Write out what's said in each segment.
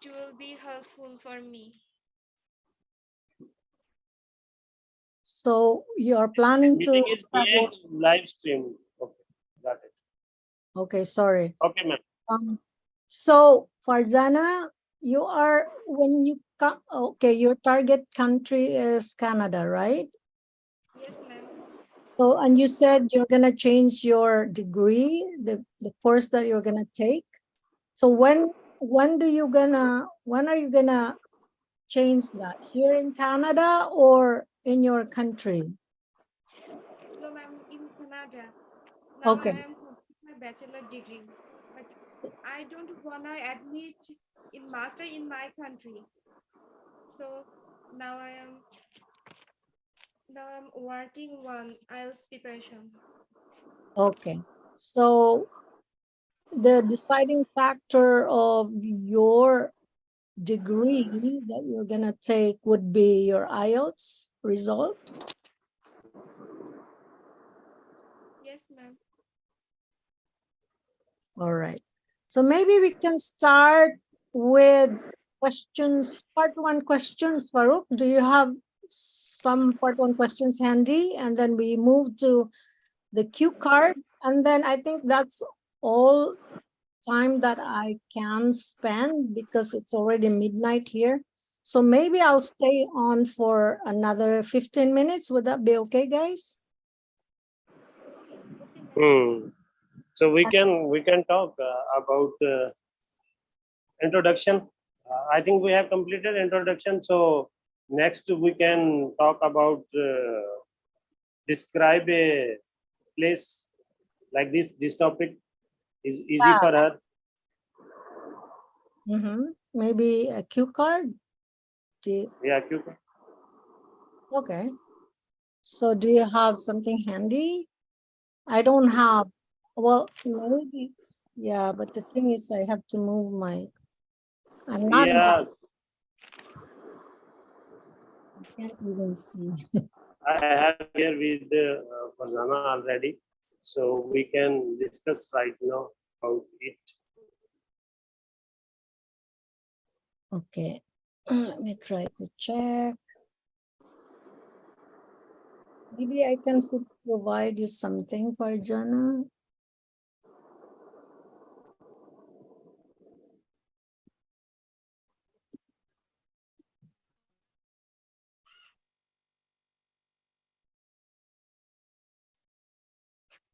it will be helpful for me. So you're planning to Meeting is being live streamed. Okay, got it. Okay, sorry. Okay, ma'am. So Farzana, you are when you come. Okay, your target country is Canada, right? Yes, ma'am. So, and you said you're gonna change your degree, the course that you're gonna take. So when are you gonna change that? Here in Canada or in your country? No, ma'am, in Canada. Now I Okay. am completing my bachelor degree, but I don't wanna admit in master in my country. So now I am now I'm working on IELTS preparation. Okay. So the deciding factor of your degree that you're gonna take would be your IELTS result. Yes, ma'am. All right. So maybe we can start with questions, part one questions. Farouk, do you have some part one questions handy? And then we move to the cue card. And then I think that's all time that I can spend because it's already midnight here. So maybe I'll stay on for another 15 minutes. Would that be okay, guys? So we can talk about introduction. I think we have completed introduction. So next we can talk about describe a place like this. This topic is easy for her. Maybe a cue card. Yeah, Okay. So do you have something handy? I don't have, well, maybe, yeah, but the thing is I have to move I'm not in yeah. I can't even see. I have here with Farzana already, so we can discuss right now about it. Okay, let me try to check. Maybe I can provide you something, Farjana.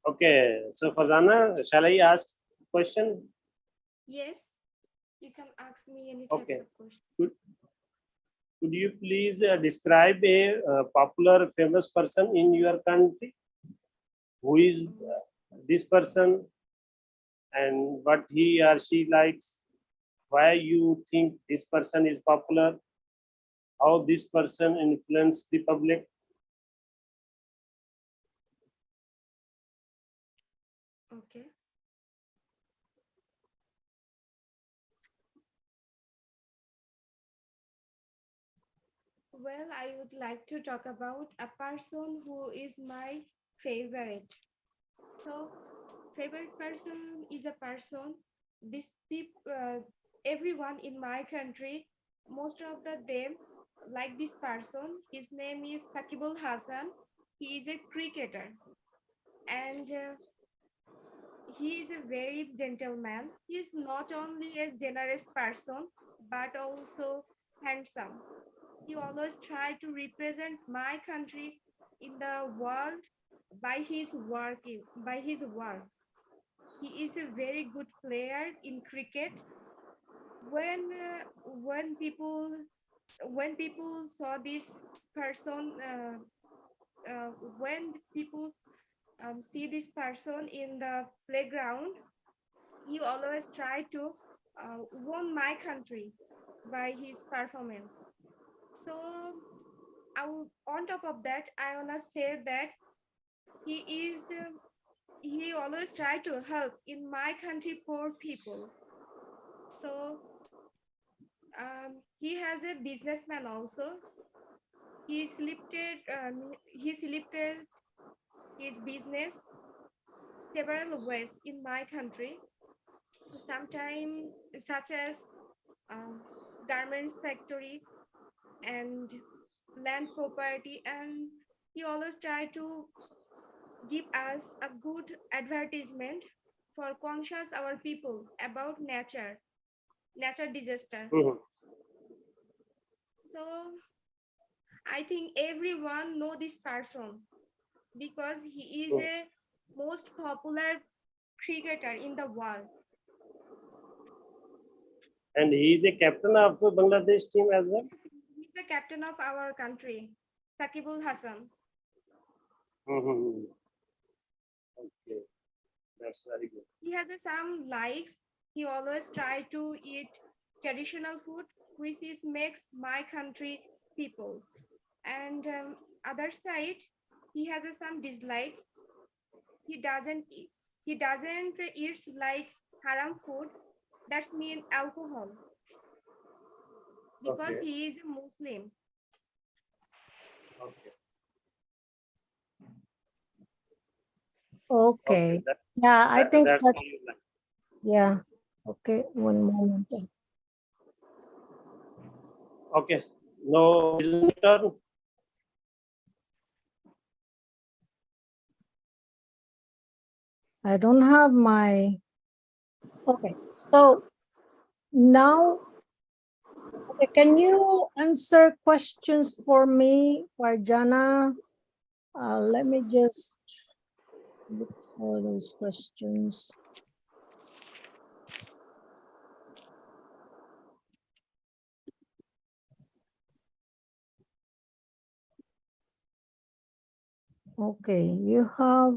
Okay, so Farzana, shall I ask question? Yes, you can ask me any types Okay. of questions. Could you please describe a popular famous person in your country? Who is this person and what he or she likes? Why you think this person is popular? How this person influence the public? Okay. Well, I would like to talk about a person who is my favorite. So, favorite person is a person. This everyone in my country, most of them like this person. His name is Sakibul Hassan. He is a cricketer, and he is a very gentleman. He is not only a generous person, but also handsome. He always try to represent my country in the world by his work. By his work, he is a very good player in cricket. When people saw this person, when people see this person in the playground, he always try to won my country by his performance. So on top of that, I wanna say that he is he always try to help in my country poor people. So he has a businessman also. He selected his business several ways in my country. So sometimes, such as garments factory and land property, and he always try to give us a good advertisement for conscious our people about nature disaster. Mhm. So I think everyone know this person because he is Mhm. a most popular cricketer in the world. And he is a captain of Bangladesh team as well. He's the captain of our country, Sakibul Hassan. Mhm. Okay, that's very good. He has some likes. He always try to eat traditional food, which is makes my country people. And other side, he has some dislike. He doesn't eat. He doesn't eat like haram food. That's mean alcohol because Okay, he is a Muslim. okay, okay. Okay. Yeah, I think That's that's, how you like. yeah. Okay, one moment. Okay, no, it's my turn. I don't have my, okay. So now, okay, can you answer questions for me, Farjana? Let me just look for those questions. Okay, you have,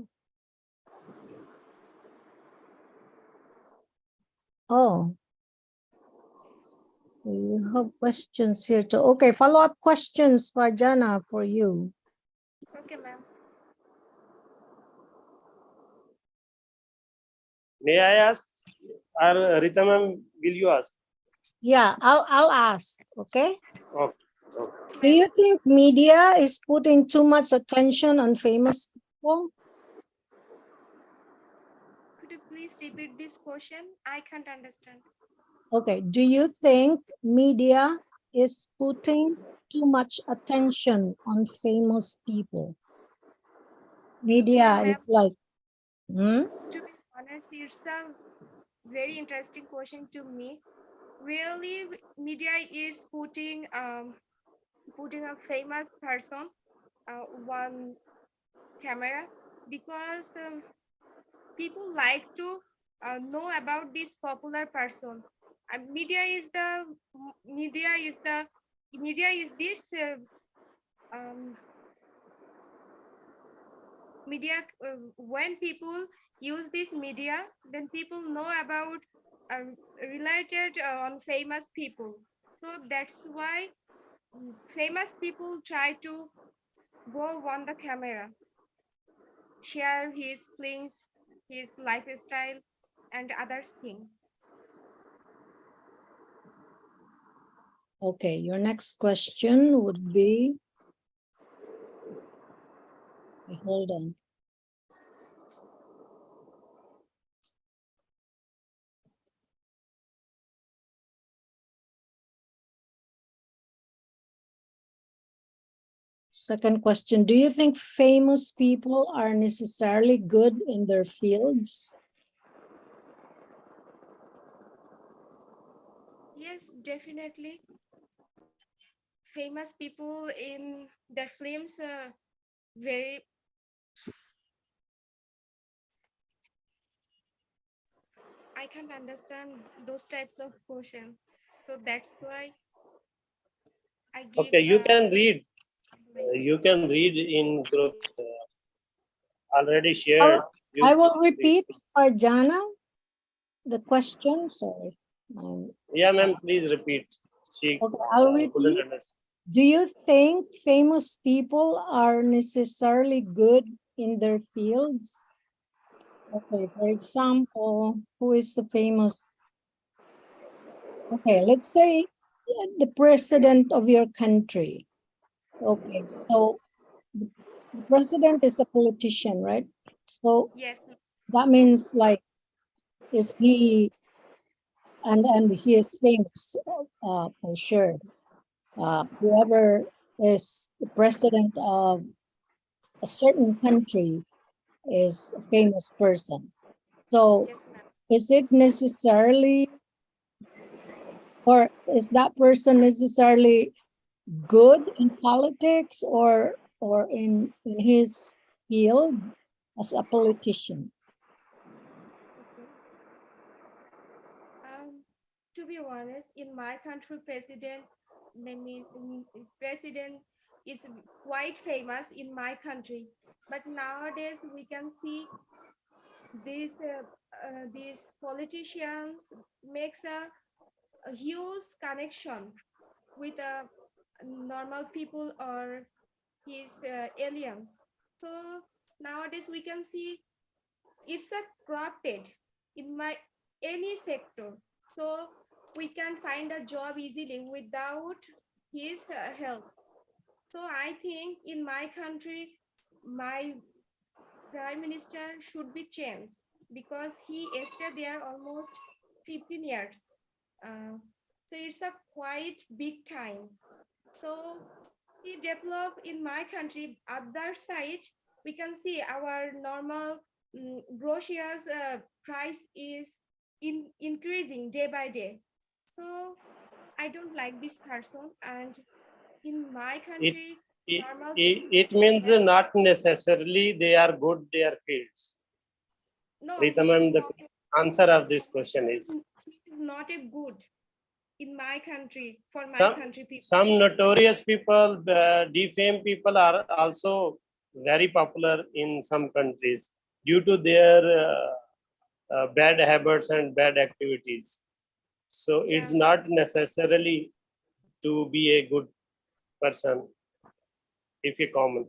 oh, you have questions here too. Okay, follow-up questions, Farjana, for you. Okay, ma'am. May I ask? Or Rita ma'am, will you ask? Yeah, I'll ask, okay? Okay, okay. Do you think media is putting too much attention on famous people? Could you please repeat this question? I can't understand. Okay, do you think media is putting too much attention on famous people? Yeah, Media ma'am. is like, hmm? To be honest, it's a very interesting question to me. Really, media is putting a famous person one camera because people like to know about this popular person. Media is the media is the media is this um, media when people use this media, then people know about related on famous people. So that's why famous people try to go on the camera, share his feelings, his lifestyle, and other things. Okay, your next question would be, okay, hold on. Second question, do you think famous people are necessarily good in their fields? Yes, definitely. Famous people in their films very. I can't understand those types of questions. So that's why I give Okay, you can read. You can read in group already shared. I You will please read. repeat for Jana the question. Sorry. Yeah, ma'am, please repeat. She Okay, I'll couldn't repeat. understand. Do you think famous people are necessarily good in their fields? Okay, for example, who is the famous? Okay, let's say the president of your country. Okay, so the president is a politician, right? So yes, that means like, is he and he is famous for sure. Whoever is the president of a certain country is a famous person. So Yes, ma'am. is it necessarily, or is that person necessarily good in politics or in his field as a politician? Okay. To be honest, in my country, president is quite famous in my country. But nowadays, we can see these politicians makes a huge connection with normal people or his aliens. So nowadays, we can see it's a corrupted in my any sector, so we can find a job easily without his help. So I think in my country my prime minister should be changed because he stayed there almost 15 years. So it's a quite big time. So he developed in my country. Other side, we can see our normal groceries price is increasing day by day. So I don't like this person. And in my It, country, it, normal it, people it means have not necessarily they are good their fields. no. Rita He is ma'am, the not. answer of this question is He is not a good in my country for my some country people. some notorious people, defamed people are also very popular in some countries due to their bad habits and bad activities. So it's Yeah, not necessarily to be a good person if you common.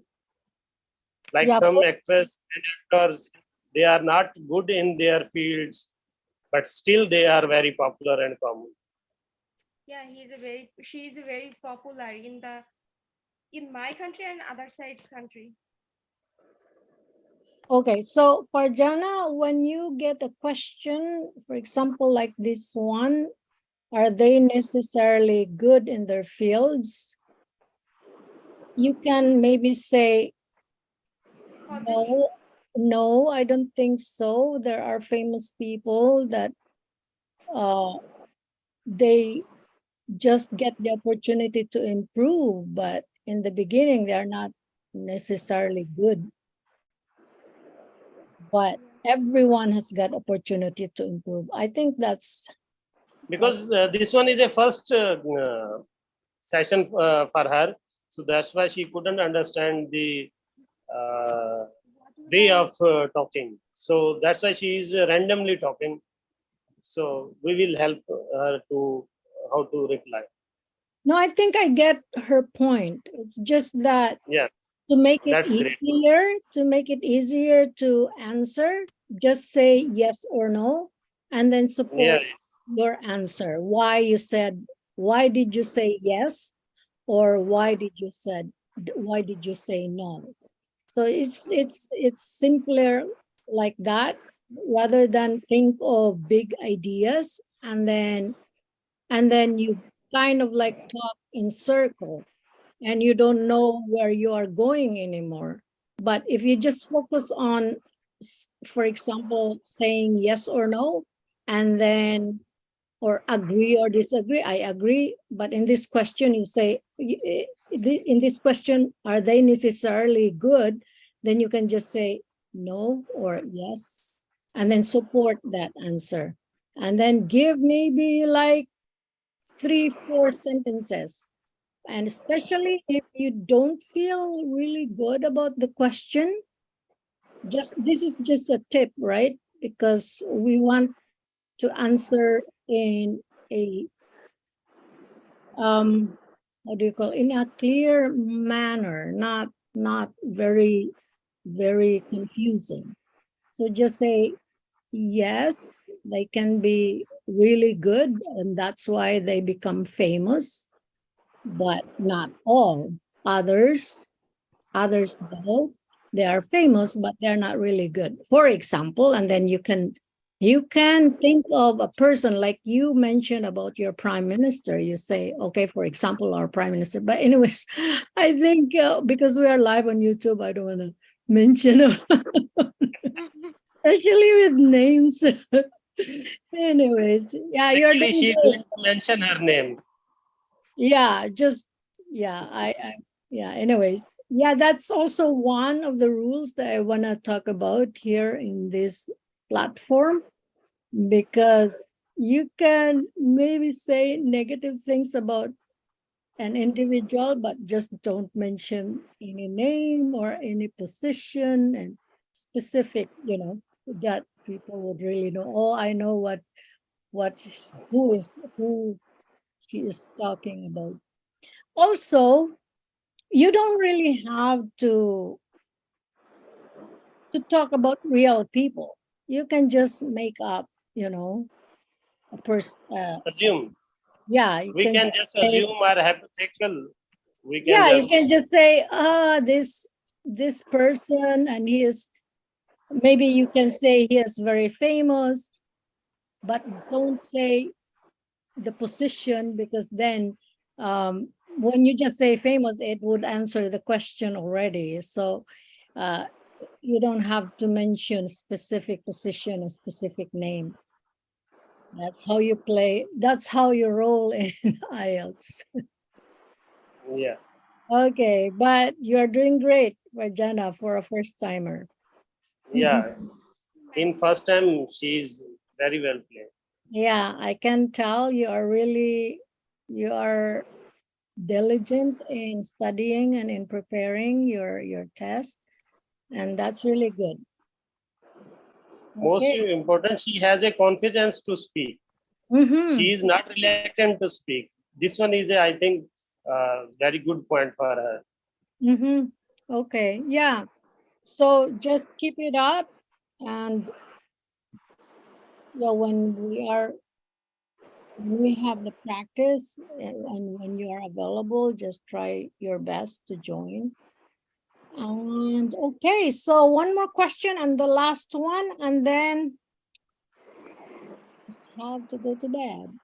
Like Yeah, some actors and actors, they are not good in their fields, but still they are very popular and common. yeah. She is a very popular in my country and other side country. okay. So for Jana, when you get a question, for example, like this one, are they necessarily good in their fields? You can maybe say, Positive. no, no, I don't think so. There are famous people that they just get the opportunity to improve, but in the beginning, they're not necessarily good. But everyone has got opportunity to improve. I think that's Because this one is a first session for her, so that's why she couldn't understand the uh, What would way I? of talking. So that's why she is randomly talking. So we will help her to how to reply. no, I think I get her point. It's just that Yeah, to make it that's great. easier to answer, just say yes or no, and then Yeah, support your answer. Why did you say yes? Or why did you say no? So it's simpler like that, rather than think of big ideas and then you kind of like talk in circle and you don't know where you are going anymore. But if you just focus on, for example, saying yes or no, and then or agree or disagree. I agree, but in this question, you say, in this question, are they necessarily good? Then you can just say no or yes, and then support that answer. And then give maybe like 3, 4 sentences. And especially if you don't feel really good about the question, this is just a tip, right? Because we want to answer in a how do you call, in a clear manner, not very confusing. So just say yes, they can be really good and that's why they become famous, but not all. Others though, they are famous but they're not really good, for example. And then You can think of a person like you mentioned about your prime minister. You say, okay, for example, our prime minister. But anyways, I think because we are live on YouTube, I don't want to mention, especially with names. Anyways, yeah, you're Actually, doing she good. didn't mention her name. Yeah, just yeah, yeah. Anyways, yeah, that's also one of the rules that I want to talk about here in this platform, because you can maybe say negative things about an individual, but just don't mention any name or any position and specific, that people would really know. Oh, I know what who she is talking about. Also, you don't really have to talk about real people. You can just make up, a person. Assume. Yeah, you We can can just just say, assume or hypothetical. We can yeah, you just can just say, this person, and he is, maybe you can say he is very famous, but don't say the position, because then when you just say famous, it would answer the question already. So uh, you don't have to mention specific position, a specific name. That's how you play. That's how you roll in IELTS. yeah. Okay, but you're doing great, Rajana, for a first timer. Yeah. In first time, she's very well played. Yeah, I can tell you are diligent in studying and in preparing your test, and that's really good. Most Okay. important, she has a confidence to speak. Mm-hmm. She is not reluctant to speak. This one is, I think, very good point for her. Mm-hmm. Okay. Yeah. So just keep it up, and yeah, when we have the practice, and when you are available, just try your best to join. And okay, so one more question and the last one, and then just have to go to bed.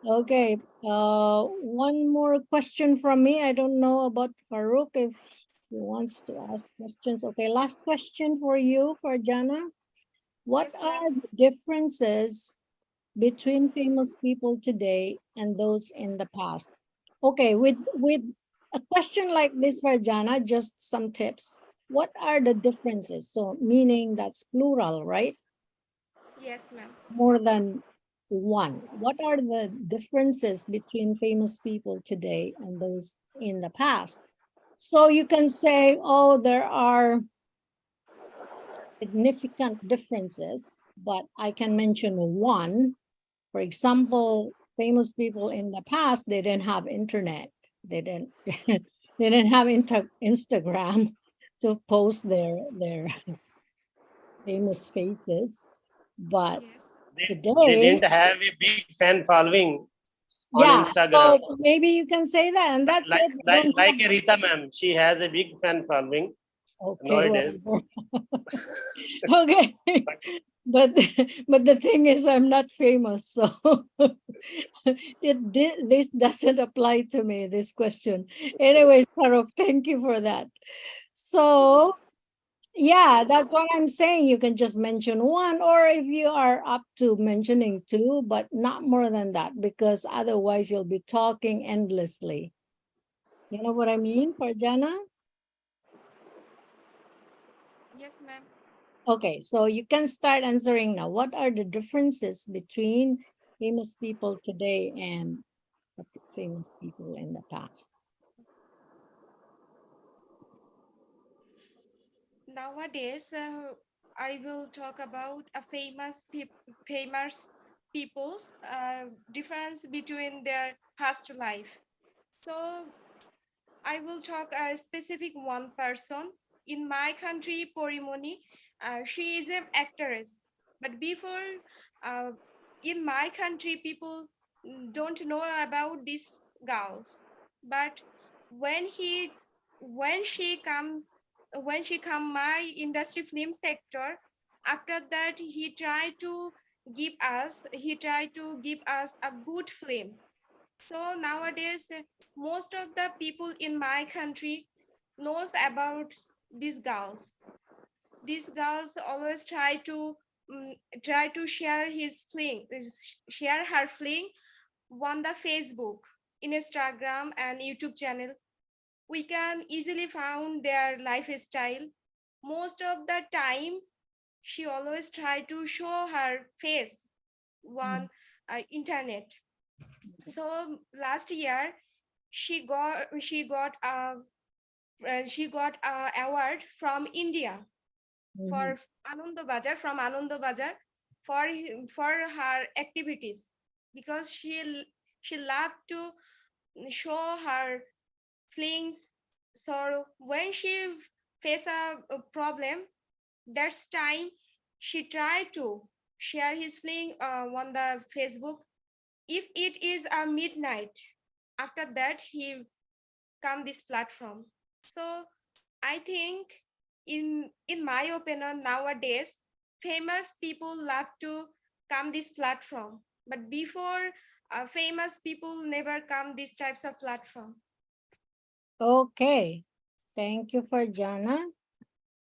Okay, one more question from me. I don't know about Farouk if he wants to ask questions. Okay, last question for you, for Jana. What Yes, ma'am. are the differences between famous people today and those in the past? Okay, with a question like this for Jana, just some tips. What are the differences? So meaning that's plural, right? Yes, ma'am. More than one. What are the differences between famous people today and those in the past? So you can say, oh, there are significant differences, but I can mention one. For example, famous people in the past, they didn't have internet. They didn't they didn't have Instagram to post their famous faces. But Yes. They today, didn't have a big fan following on yeah, Instagram. so maybe you can say that, and that's it. They don't Like have, a Rita ma'am, she has a big fan following okay, nowadays. whatever. Okay. But But but the thing is, I'm not famous, so this doesn't apply to me, this question. Anyways, Farooq, thank you for that. So yeah, that's what I'm saying. You can just mention one, or if you are up to mentioning two, but not more than that, because otherwise you'll be talking endlessly. You know what I mean, Farjana? Yes, ma'am. Okay, so you can start answering now. What are the differences between famous people today and the famous people in the past? Nowadays, I will talk about a famous people's difference between their past life. So I will talk a specific one person. In my country, Porimoni, she is an actress. But before, uh, in my country, people don't know about these girls. But when he, when she come, when she come my industry film sector, After that, he tried to give us a good film. So nowadays, most of the people in my country knows about these girls. These girls always try to share share her fling on the Facebook, Instagram, and YouTube channel. We can easily find their lifestyle. Most of the time, she always try to show her face on internet. So last year, she got a award from India for Ananda Bazar from Ananda Bazar for her activities, because she loved to show her feelings. So when she face a problem, that's time she tried to share his feeling on the Facebook. If it is a midnight, after that he come this platform. So I think, in my opinion, nowadays famous people love to come this platform, but before, famous people never come these types of platform. Okay, thank you for Jana.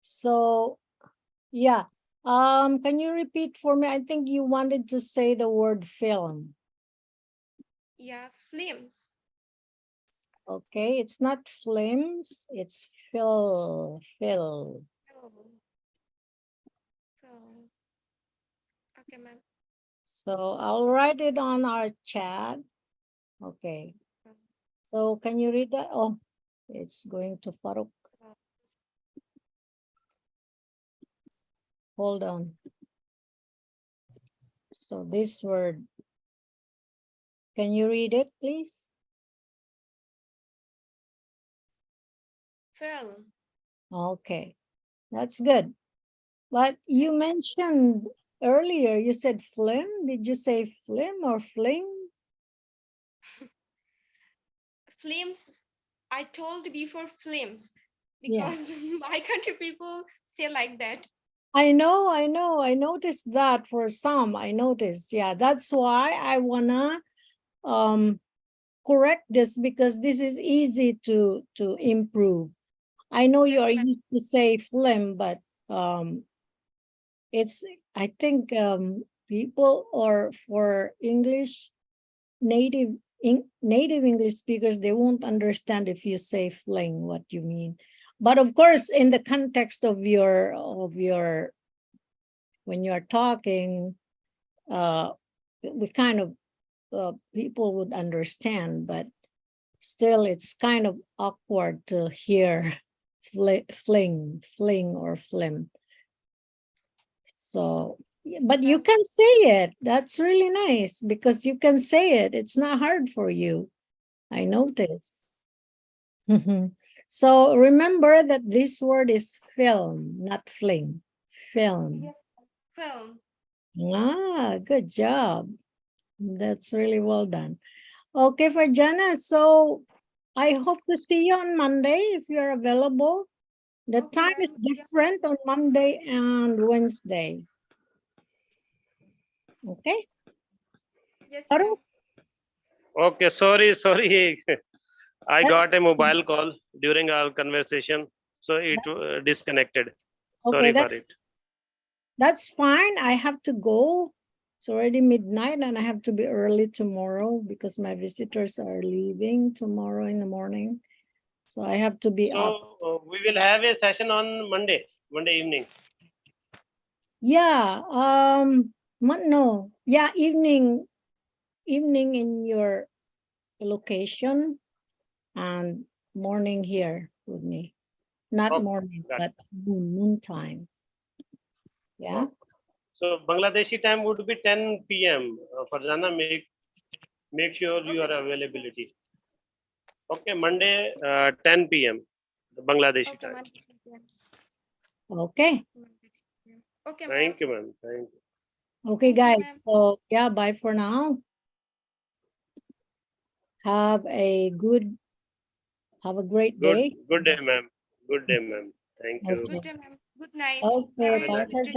So, yeah, can you repeat for me? I think you wanted to say the word film. Yeah, films. Okay, it's not flames, it's fill. Film. Film. Okay, ma'am. So I'll write it on our chat. Okay. So can you read that? Oh, it's going to Farooq. Hold on. So this word, can you read it, please? Film. Okay, that's good. But you mentioned earlier, you said flim. Did you say flim or fling? Films. I told before films Yeah. because my country people say like that. I know. I noticed that for some, I noticed. Yeah, that's why I wanna correct this, because this is easy to improve. I know you Yes, are ma'am. used to say phlegm, but it's, I think, people, or for English native native English speakers, they won't understand if you say fling what you mean. But of course, in the context of your when you're talking, we kind of people would understand, but still it's kind of awkward to hear fling or flim. So, but you can say it. That's really nice, because you can say it. It's not hard for you. I notice. So remember that this word is film, not fling. Film. Yes, film. Ah, good job. That's really well done. Okay, for Jana. So I hope to see you on Monday if you're available. The Okay, time is ma'am. Yeah. different on Monday and Wednesday. Okay. Yes, ma'am. Farouk, Okay, sorry. I that's got a mobile call during our conversation, so it that's disconnected. okay. Sorry for it. That's fine. I have to go. It's already midnight and I have to be early tomorrow because my visitors are leaving tomorrow in the morning. So I have to be up. So we will have a session on Monday evening. Yeah. No. Yeah, evening in your location and morning here with me. Not Okay, morning, got but noon time. Yeah. it. So Bangladeshi time would be 10 p.m. Farzana, make sure Okay, your ma'am. availability. Okay, Monday 10 p.m. Bangladeshi Okay, time. ma'am. Yeah. Okay. Okay, ma'am. Thank you, ma'am. Thank you. Okay, Thank you, guys. ma'am. So yeah, bye for now. Have a great day. Good day, ma'am. Good day, ma'am. Thank you. Good Okay. day, ma'am. Good night. Have Okay. Have a a nice Bye sweet for dream.